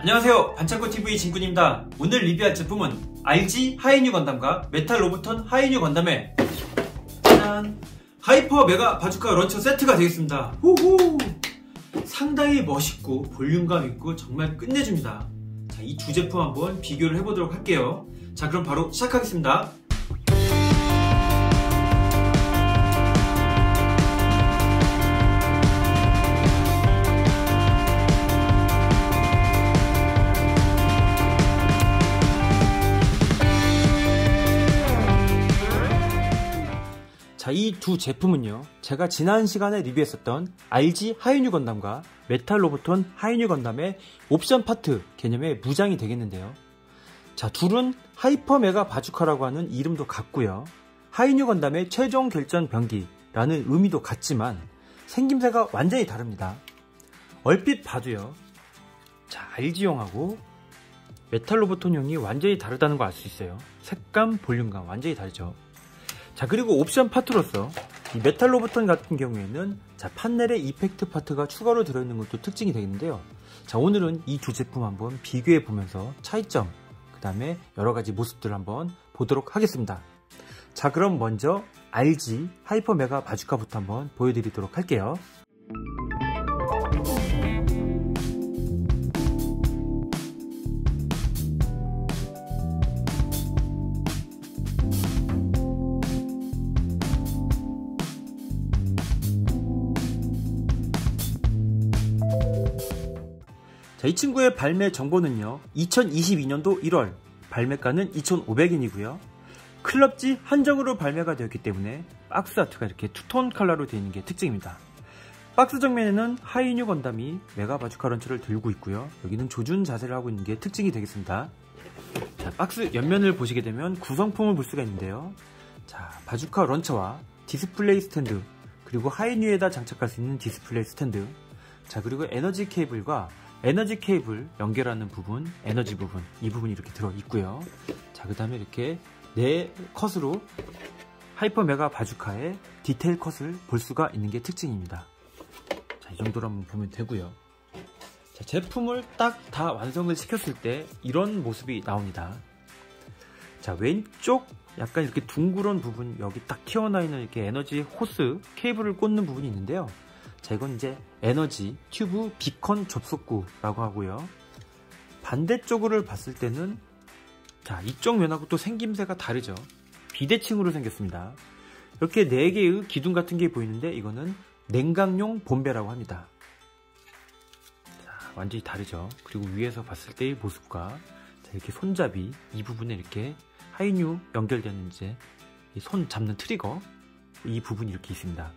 안녕하세요, 반창고TV 진군입니다. 오늘 리뷰할 제품은 RG 하이뉴 건담과 메탈 로보톤 하이뉴 건담의 짠! 하이퍼 메가 바주카 런처 세트가 되겠습니다. 호호! 상당히 멋있고 볼륨감 있고 정말 끝내줍니다. 자, 이 두 제품 한번 비교를 해보도록 할게요. 자, 그럼 바로 시작하겠습니다. 자, 이 두 제품은요, 제가 지난 시간에 리뷰했었던 RG 하이뉴 건담과 메탈 로보톤 하이뉴 건담의 옵션 파트 개념의 무장이 되겠는데요. 자, 둘은 하이퍼 메가 바주카라고 하는 이름도 같고요, 하이뉴 건담의 최종 결전 병기라는 의미도 같지만 생김새가 완전히 다릅니다. 얼핏 봐도요, 자, RG용하고 메탈 로보톤용이 완전히 다르다는 걸 알 수 있어요. 색감, 볼륨감 완전히 다르죠. 자, 그리고 옵션 파트로서 이 메탈 로보톤 같은 경우에는 자, 판넬에 이펙트 파트가 추가로 들어있는 것도 특징이 되겠는데요. 자, 오늘은 이 두 제품 한번 비교해 보면서 차이점, 그 다음에 여러가지 모습들을 한번 보도록 하겠습니다. 자, 그럼 먼저 RG 하이퍼 메가 바주카부터 한번 보여드리도록 할게요. 자, 이 친구의 발매 정보는요, 2022년도 1월, 발매가는 2,500엔이고요. 클럽지 한정으로 발매가 되었기 때문에 박스 아트가 이렇게 투톤 컬러로 되어 있는 게 특징입니다. 박스 정면에는 하이뉴 건담이 메가 바주카 런처를 들고 있고요, 여기는 조준 자세를 하고 있는 게 특징이 되겠습니다. 자, 박스 옆면을 보시게 되면 구성품을 볼 수가 있는데요. 자, 바주카 런처와 디스플레이 스탠드, 그리고 하이뉴에다 장착할 수 있는 디스플레이 스탠드, 자, 그리고 에너지 케이블과 에너지 케이블 연결하는 부분, 에너지 부분, 이 부분이 이렇게 들어있고요. 자, 그 다음에 이렇게 네 컷으로 하이퍼 메가 바주카의 디테일 컷을 볼 수가 있는 게 특징입니다. 자, 이 정도로 한번 보면 되고요. 자, 제품을 딱 다 완성을 시켰을 때 이런 모습이 나옵니다. 자, 왼쪽 약간 이렇게 둥그런 부분, 여기 딱 튀어나와 있는 이렇게 에너지 호스 케이블을 꽂는 부분이 있는데요. 자, 이건 이제 에너지 튜브 비컨 접속구라고 하고요. 반대쪽으로 봤을 때는 자, 이쪽 면하고 또 생김새가 다르죠. 비대칭으로 생겼습니다. 이렇게 4개의 기둥 같은 게 보이는데 이거는 냉각용 본배라고 합니다. 자, 완전히 다르죠. 그리고 위에서 봤을 때의 모습과 자, 이렇게 손잡이 이 부분에 이렇게 하이뉴 연결되는 이제 손 잡는 트리거 이 부분이 이렇게 있습니다.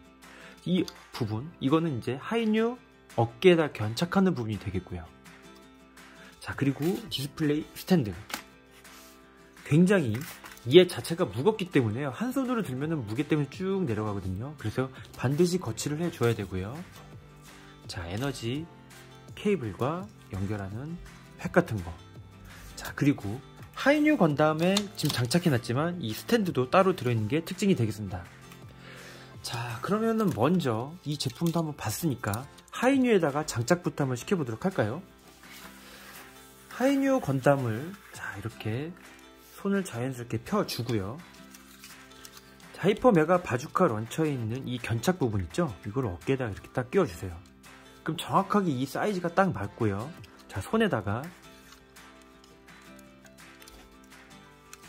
이 부분, 이거는 이제 하이뉴 어깨에다 견착하는 부분이 되겠고요. 자, 그리고 디스플레이 스탠드, 굉장히 얘 자체가 무겁기 때문에요, 한 손으로 들면 무게 때문에 쭉 내려가거든요. 그래서 반드시 거치를 해줘야 되고요. 자, 에너지 케이블과 연결하는 팩 같은 거, 자, 그리고 하이뉴 건담에 지금 장착해놨지만 이 스탠드도 따로 들어있는 게 특징이 되겠습니다. 자, 그러면은 먼저 이 제품도 한번 봤으니까 하이뉴에다가 장착부터 한번 시켜보도록 할까요? 하이뉴 건담을 자, 이렇게 손을 자연스럽게 펴주고요. 자, 하이퍼 메가 바주카 런처에 있는 이 견착 부분 있죠? 이걸 어깨에다가 이렇게 딱 끼워주세요. 그럼 정확하게 이 사이즈가 딱 맞고요. 자, 손에다가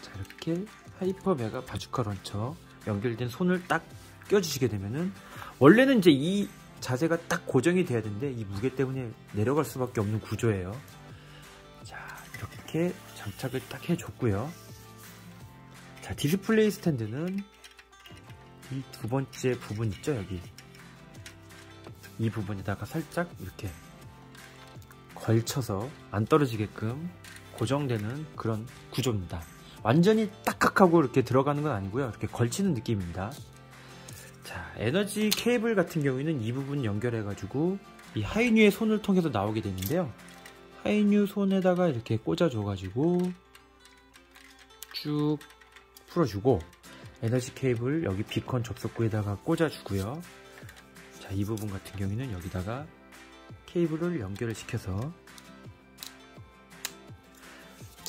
자, 이렇게 하이퍼 메가 바주카 런처 연결된 손을 딱 껴주시게 되면은, 원래는 이제 이 자세가 딱 고정이 돼야 되는데 이 무게 때문에 내려갈 수밖에 없는 구조예요. 자, 이렇게 장착을 딱 해줬고요. 자, 디스플레이 스탠드는 이 두 번째 부분 있죠, 여기 이 부분에다가 살짝 이렇게 걸쳐서 안 떨어지게끔 고정되는 그런 구조입니다. 완전히 딱딱하고 이렇게 들어가는 건 아니고요, 이렇게 걸치는 느낌입니다. 자, 에너지 케이블 같은 경우에는 이 부분 연결해가지고 이 하이뉴의 손을 통해서 나오게 되는데요. 하이뉴 손에다가 이렇게 꽂아줘가지고 쭉 풀어주고, 에너지 케이블 여기 비컨 접속구에다가 꽂아주고요. 자, 이 부분 같은 경우에는 여기다가 케이블을 연결을 시켜서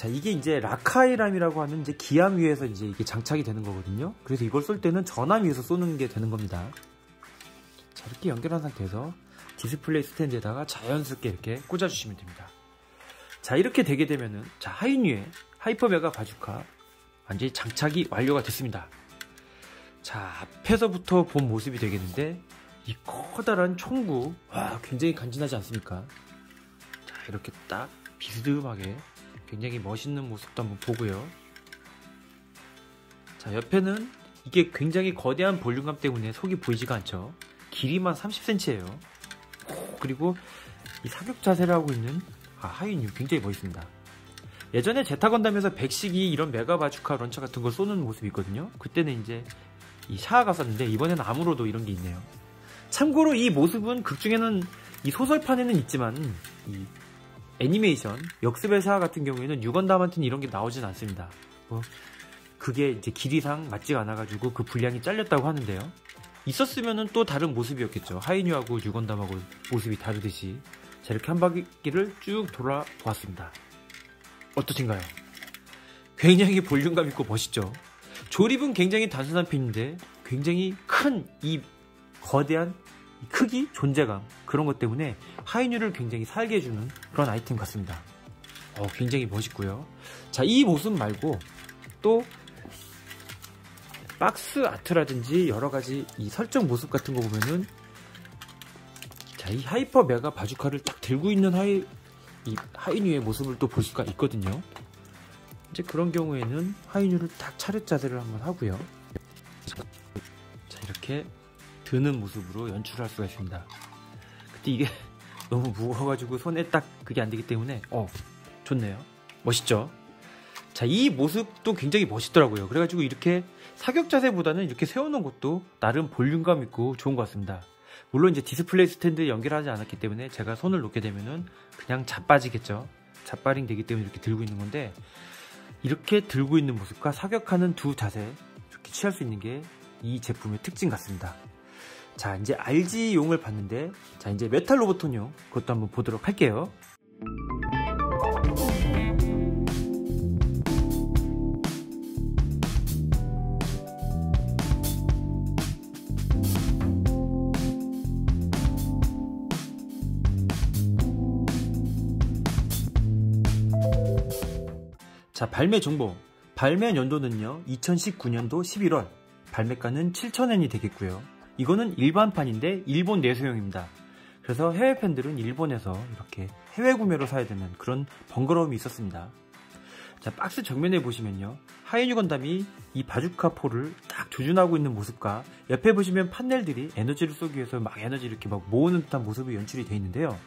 자, 이게 이제 라카이람이라고 하는 이제 기암 위에서 이제 이게 장착이 되는 거거든요. 그래서 이걸 쏠 때는 전암 위에서 쏘는 게 되는 겁니다. 자, 이렇게 연결한 상태에서 디스플레이 스탠드에다가 자연스럽게 이렇게 꽂아주시면 됩니다. 자, 이렇게 되게 되면은, 자, 하이뉴의 하이퍼메가 바주카 완전히 장착이 완료가 됐습니다. 자, 앞에서부터 본 모습이 되겠는데, 이 커다란 총구, 와, 굉장히 간지나지 않습니까? 자, 이렇게 딱 비스듬하게 굉장히 멋있는 모습도 한번 보고요. 자, 옆에는 이게 굉장히 거대한 볼륨감 때문에 속이 보이지가 않죠. 길이만 30cm예요. 그리고 이 사격 자세를 하고 있는 하이뉴 굉장히 멋있습니다. 예전에 제타 건담에서 백식이 이런 메가 바주카 런처 같은 걸 쏘는 모습이 있거든요. 그때는 이제 이 샤아가 쐈는데 이번에는 암으로도 이런 게 있네요. 참고로 이 모습은 극중에는 이 소설판에는 있지만 이 애니메이션 역습의 샤아 같은 경우에는 유건담한테는 이런 게 나오진 않습니다. 그게 이제 길이상 맞지가 않아가지고 그 분량이 잘렸다고 하는데요. 있었으면은 또 다른 모습이었겠죠. 하이뉴하고 유건담하고 모습이 다르듯이. 자, 이렇게 한 바퀴를 쭉 돌아보았습니다. 어떠신가요? 굉장히 볼륨감 있고 멋있죠. 조립은 굉장히 단순한 편인데 굉장히 큰 이 거대한 크기, 존재감, 그런 것 때문에 하이뉴를 굉장히 살게 해주는 그런 아이템 같습니다. 굉장히 멋있고요. 자, 이 모습 말고 또 박스 아트라든지 여러가지 이 설정 모습 같은 거 보면은, 자, 이 하이퍼 메가 바주카를 딱 들고 있는 하이뉴의 모습을 또 볼 수가 있거든요. 이제 그런 경우에는 하이뉴를 딱 차렷 자세를 한번 하고요. 자, 이렇게 드는 모습으로 연출할 수가 있습니다. 근데 이게 너무 무거워가지고 손에 딱 그게 안 되기 때문에 좋네요. 멋있죠? 자, 이 모습도 굉장히 멋있더라고요. 그래가지고 이렇게 사격 자세보다는 이렇게 세워놓은 것도 나름 볼륨감 있고 좋은 것 같습니다. 물론 이제 디스플레이 스탠드에 연결하지 않았기 때문에 제가 손을 놓게 되면은 그냥 자빠지겠죠. 자빠링 되기 때문에 이렇게 들고 있는 건데, 이렇게 들고 있는 모습과 사격하는 두 자세 이렇게 취할 수 있는 게 이 제품의 특징 같습니다. 자, 이제 RG용을 봤는데, 자, 이제 메탈 로보톤용 그것도 한번 보도록 할게요. 자, 발매 정보. 발매 연도는요 2019년도 11월, 발매가는 7,000엔이 되겠고요. 이거는 일반판인데 일본 내수용입니다. 그래서 해외 팬들은 일본에서 이렇게 해외 구매로 사야 되는 그런 번거로움이 있었습니다. 자, 박스 정면에 보시면요, 하이뉴 건담이 이 바주카포를 딱 조준하고 있는 모습과, 옆에 보시면 판넬들이 에너지를 쏘기 위해서 막 에너지를 이렇게 막 모으는 듯한 모습이 연출이 되어 있는데요.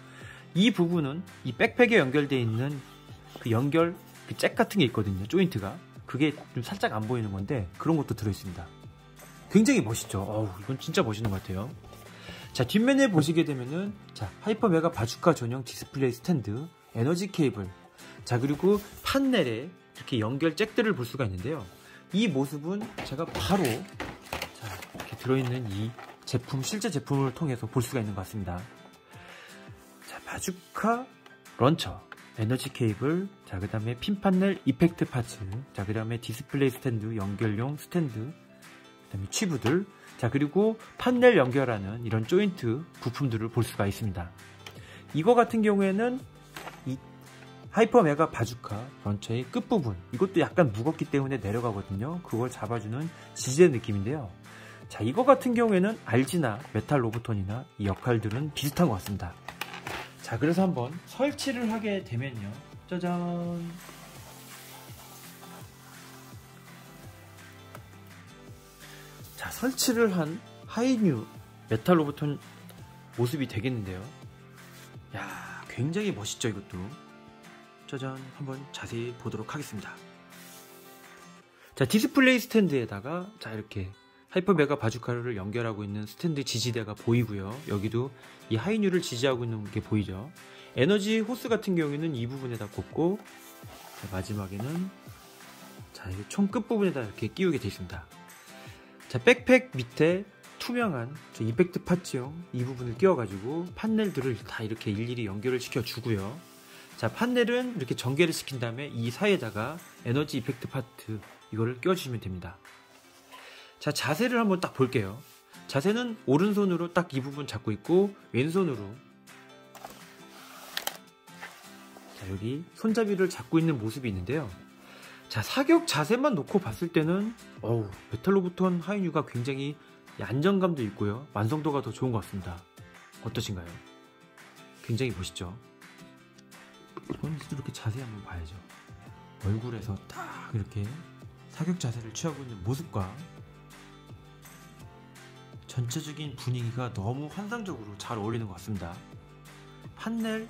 이 부분은 이 백팩에 연결되어 있는 그 연결 그 잭 같은 게 있거든요. 조인트가. 그게 좀 살짝 안 보이는 건데 그런 것도 들어있습니다. 굉장히 멋있죠. 이건 진짜 멋있는 것 같아요. 자, 뒷면에 보시게 되면은, 자, 하이퍼 메가 바주카 전용 디스플레이 스탠드, 에너지 케이블, 자, 그리고 판넬에 이렇게 연결 잭들을 볼 수가 있는데요. 이 모습은 제가 바로, 자, 이렇게 들어있는 이 제품, 실제 제품을 통해서 볼 수가 있는 것 같습니다. 자, 바주카 런처, 에너지 케이블, 자, 그 다음에 핀 판넬 이펙트 파츠, 자, 그 다음에 디스플레이 스탠드, 연결용 스탠드, 그 다음에 취부들, 자, 그리고 판넬 연결하는 이런 조인트 부품들을 볼 수가 있습니다. 이거 같은 경우에는 이 하이퍼 메가 바주카 런처의 끝부분, 이것도 약간 무겁기 때문에 내려가거든요. 그걸 잡아주는 지지대 느낌인데요. 자, 이거 같은 경우에는 RG나 메탈 로보톤이나 이 역할들은 비슷한 것 같습니다. 자, 그래서 한번 설치를 하게 되면요, 짜잔, 자, 설치를 한 하이뉴 메탈 로보톤 모습이 되겠는데요. 야, 굉장히 멋있죠. 이것도 짜잔, 한번 자세히 보도록 하겠습니다. 자, 디스플레이 스탠드에다가, 자, 이렇게 하이퍼 메가 바주카를 연결하고 있는 스탠드 지지대가 보이고요. 여기도 이 하이뉴를 지지하고 있는 게 보이죠. 에너지 호스 같은 경우에는 이 부분에다 꽂고, 자, 마지막에는, 자, 총 끝부분에다 이렇게 끼우게 되어 있습니다. 자, 백팩 밑에 투명한 이펙트 파츠용 이 부분을 끼워가지고 판넬들을 다 이렇게 일일이 연결을 시켜주고요. 자, 판넬은 이렇게 전개를 시킨 다음에 이 사이에다가 에너지 이펙트 파트 이거를 끼워주시면 됩니다. 자, 자세를 한번 딱 볼게요. 자세는 오른손으로 딱 이 부분 잡고 있고 왼손으로 자, 여기 손잡이를 잡고 있는 모습이 있는데요. 자, 사격 자세만 놓고 봤을 때는 메탈로보톤 하이뉴가 굉장히 안정감도 있고요. 완성도가 더 좋은 것 같습니다. 어떠신가요? 굉장히 멋있죠? 이렇게 자세히 한번 봐야죠. 얼굴에서 딱 이렇게 사격 자세를 취하고 있는 모습과 전체적인 분위기가 너무 환상적으로 잘 어울리는 것 같습니다. 판넬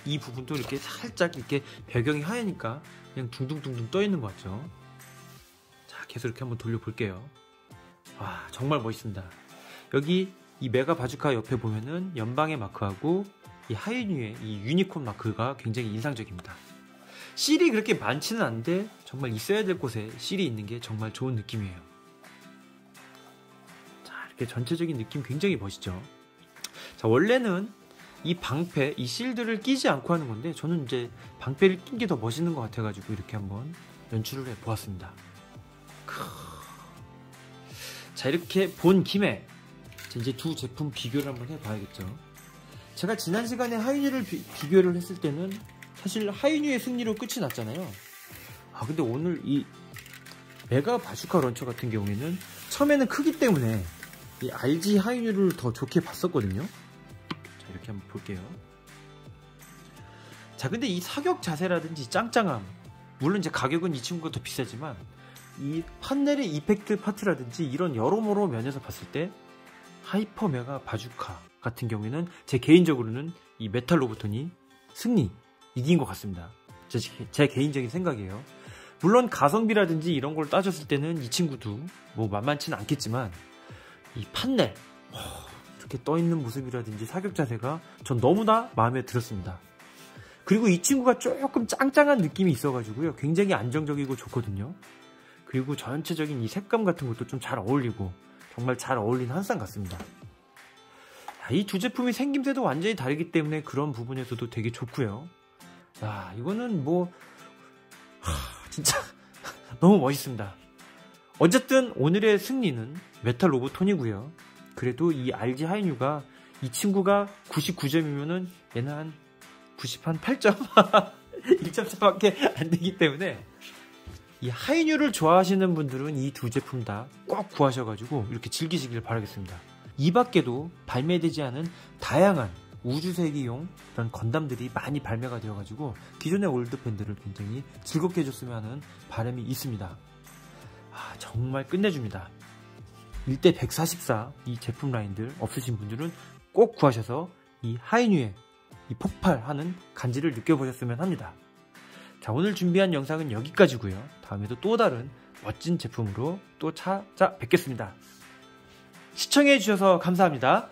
이 부분도 이렇게 살짝 이렇게 배경이 하얘니까 그냥 둥둥둥둥 떠 있는 것 같죠. 자, 계속 이렇게 한번 돌려볼게요. 와, 정말 멋있습니다. 여기 이 메가 바주카 옆에 보면은 연방의 마크하고 이 하이뉴의 이 유니콘 마크가 굉장히 인상적입니다. 실이 그렇게 많지는 않은데 정말 있어야 될 곳에 실이 있는 게 정말 좋은 느낌이에요. 자, 이렇게 전체적인 느낌 굉장히 멋있죠. 자, 원래는 이 방패, 이 실드를 끼지 않고 하는 건데 저는 이제 방패를 낀 게 더 멋있는 것 같아가지고 이렇게 한번 연출을 해보았습니다. 자, 이렇게 본 김에 이제 두 제품 비교를 한번 해봐야겠죠. 제가 지난 시간에 하이뉴를 비교를 했을 때는 사실 하이뉴의 승리로 끝이 났잖아요. 근데 오늘 이 메가 바주카 런처 같은 경우에는 처음에는 크기 때문에 이 RG 하이뉴를 더 좋게 봤었거든요. 자, 이렇게 한번 볼게요. 자, 근데 이 사격 자세라든지 짱짱함, 물론 이제 가격은 이 친구가 더 비싸지만 이 판넬의 이펙트 파트라든지 이런 여러모로 면에서 봤을 때 하이퍼 메가 바주카 같은 경우에는 제 개인적으로는 이 메탈로보톤이 승리 이긴 것 같습니다. 제 개인적인 생각이에요. 물론 가성비라든지 이런 걸 따졌을 때는 이 친구도 뭐 만만치는 않겠지만 이 판넬 이렇게 떠있는 모습이라든지 사격 자세가 전 너무나 마음에 들었습니다. 그리고 이 친구가 조금 짱짱한 느낌이 있어가지고요, 굉장히 안정적이고 좋거든요. 그리고 전체적인 이 색감 같은 것도 좀 잘 어울리고 정말 잘 어울리는 한상 같습니다. 이 두 제품이 생김새도 완전히 다르기 때문에 그런 부분에서도 되게 좋고요. 이거는 뭐 진짜 너무 멋있습니다. 어쨌든 오늘의 승리는 메탈로보톤이고요. 그래도 이 RG 하이뉴가 이 친구가 99점이면은 얘는 한 98점 1.4밖에 안 되기 때문에 이 하이뉴를 좋아하시는 분들은 이 두 제품 다 꼭 구하셔가지고 이렇게 즐기시길 바라겠습니다. 이 밖에도 발매되지 않은 다양한 우주세기용 그런 건담들이 많이 발매가 되어가지고 기존의 올드팬들을 굉장히 즐겁게 해줬으면 하는 바람이 있습니다. 정말 끝내줍니다. 1대 144 이 제품 라인들 없으신 분들은 꼭 구하셔서 이 하이뉴의 이 폭발하는 간지를 느껴보셨으면 합니다. 자, 오늘 준비한 영상은 여기까지고요. 다음에도 또 다른 멋진 제품으로 또 찾아뵙겠습니다. 시청해주셔서 감사합니다.